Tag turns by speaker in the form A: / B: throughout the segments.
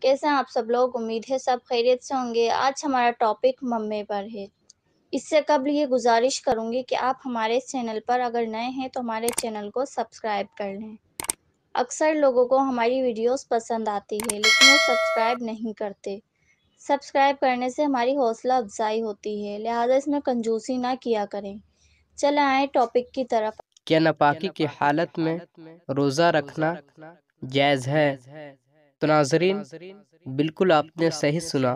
A: कैसे हैं आप सब लोग? उम्मीद है सब खैरियत से होंगे। आज हमारा टॉपिक मम्मी पर है। इससे कबल ये गुज़ारिश करूँगी कि आप हमारे इस चैनल पर अगर नए हैं तो हमारे चैनल को सब्सक्राइब कर लें। अक्सर लोगों को हमारी वीडियोस पसंद आती है लेकिन वो सब्सक्राइब नहीं करते। सब्सक्राइब करने से हमारी हौसला अफ़ज़ाई होती है, लिहाज़ा इसमें कंजूसी ना किया करें। चलें आएँ टॉपिक की तरफ।
B: क्या नापाकी की हालत में रोज़ा रखना जायज़ है؟ तो नाज़रीन, बिल्कुल आपने सही सुना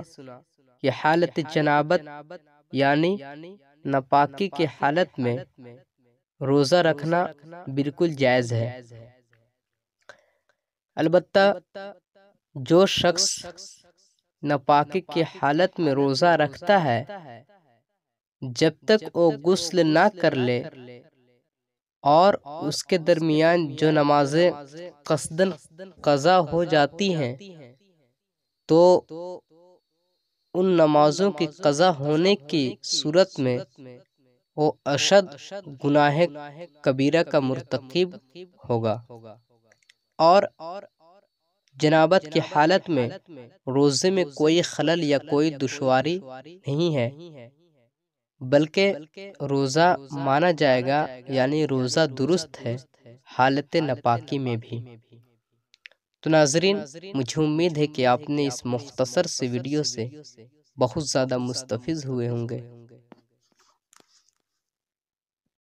B: कि हालत जनाबत यानी नापाकी की हालत में रोज़ा रखना बिल्कुल जायज़ है। अलबत्ता जो शख्स नापाकी की हालत में रोज़ा रखता है, जब तक वो गुस्ल ना कर ले और उसके दरमियान जो नमाजें कसदन क़ज़ा हो जाती हैं, तो उन नमाजों की क़ज़ा होने की सूरत में वो अशद गुनाह कबीरा का मुर्तकिब होगा। और जनाबत की हालत में रोज़े में कोई खलल या कोई दुश्वारी नहीं है, बल्कि रोज़ा माना जाएगा, यानी रोज़ा दुरुस्त है हालत नापाकी में भी। तो नाज़रीन, मुझे उम्मीद है कि आपने इस मुख्तसर से वीडियो से बहुत ज़्यादा मुस्तफ़िज़ हुए होंगे।